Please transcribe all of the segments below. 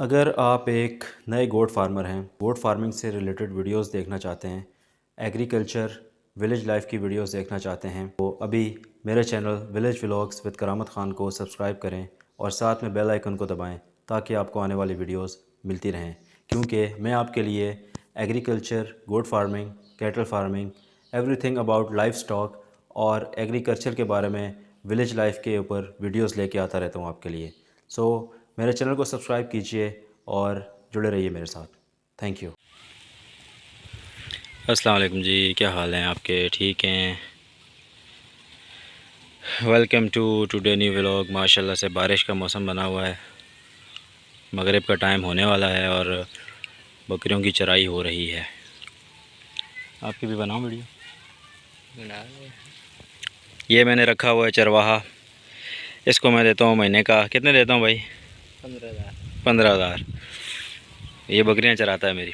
अगर आप एक नए गोट फार्मर हैं, गोट फार्मिंग से रिलेटेड वीडियोस देखना चाहते हैं, एग्रीकल्चर विलेज लाइफ की वीडियोस देखना चाहते हैं, तो अभी मेरे चैनल विलेज व्लॉग्स विद करामत ख़ान को सब्सक्राइब करें और साथ में बेल आइकन को दबाएं ताकि आपको आने वाली वीडियोस मिलती रहें। क्योंकि मैं आपके लिए agriculture, goat farming, cattle farming, everything about life stock और एग्रीकल्चर के बारे में विलेज लाइफ के ऊपर वीडियोस लेके आता रहता हूँ आपके लिए। मेरे चैनल को सब्सक्राइब कीजिए और जुड़े रहिए मेरे साथ। Thank you. अस्सलाम वालेकुम जी, क्या हाल हैं आपके? ठीक हैं? Welcome to today new vlog. माशाल्लाह से बारिश का मौसम बना हुआ है, मगरिब का टाइम होने वाला है और बकरियों की चराई हो रही है। आपकी भी बनाओ वीडियो। ये मैंने रखा हुआ है चरवाहा, इसको मैं देता हूँ महीने का, कितने देता हूँ भाई? 15,000। 15,000। ये बकरियाँ चराता है मेरी।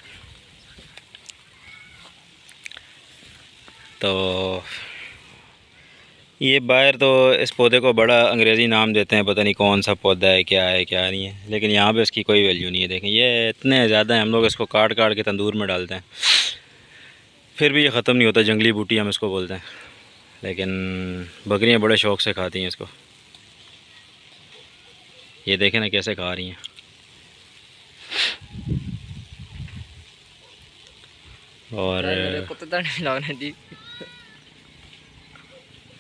तो ये बाहर तो इस पौधे को बड़ा अंग्रेज़ी नाम देते हैं, पता नहीं कौन सा पौधा है, क्या है क्या नहीं है, लेकिन यहाँ पे इसकी कोई वैल्यू नहीं है। देखें ये इतने ज़्यादा हैं, हम लोग इसको काट काट के तंदूर में डालते हैं, फिर भी ये ख़त्म नहीं होता। जंगली बूटी हम इसको बोलते हैं, लेकिन बकरियाँ बड़े शौक़ से खाती हैं इसको। ये देखें ना कैसे खा रही हैं। और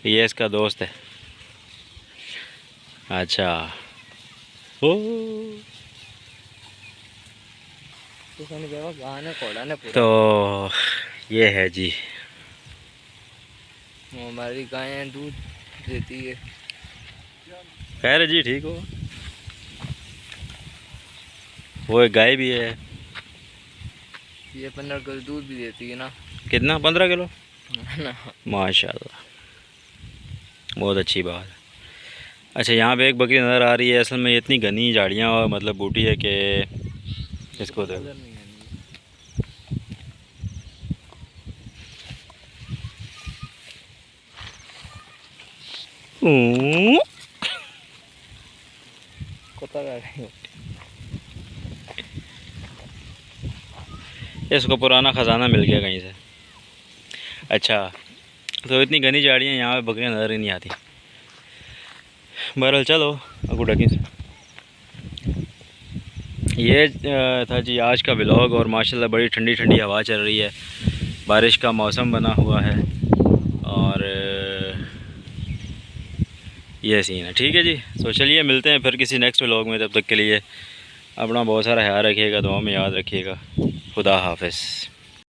ये इसका दोस्त है। अच्छा, ओ तो ये है जी, हमारी गायें दूध देती है। खैर है जी, ठीक हो। वो एक गाय भी है, ये 15 किलो दूध भी देती है ना। कितना? 15 किलो? ना। माशाल्लाह, बहुत अच्छी बात है। अच्छा, यहाँ पे एक बकरी नज़र आ रही है। असल में इतनी घनी झाड़ियाँ और मतलब बूटी है कि इसको दे इसको पुराना ख़जाना मिल गया कहीं से। अच्छा, तो इतनी घनी झाड़ियाँ, यहाँ पे बकरियाँ नज़र ही नहीं आती। बहरहाल चलो अगू डकी से। ये था जी आज का व्लॉग। और माशाल्लाह बड़ी ठंडी ठंडी हवा चल रही है, बारिश का मौसम बना हुआ है और ये सीन है। ठीक है जी, तो चलिए मिलते हैं फिर किसी नेक्स्ट व्लॉग में। तब तक के लिए अपना बहुत सारा ख्याल रखिएगा, दुआ में याद रखिएगा। खुदा हाफिज़।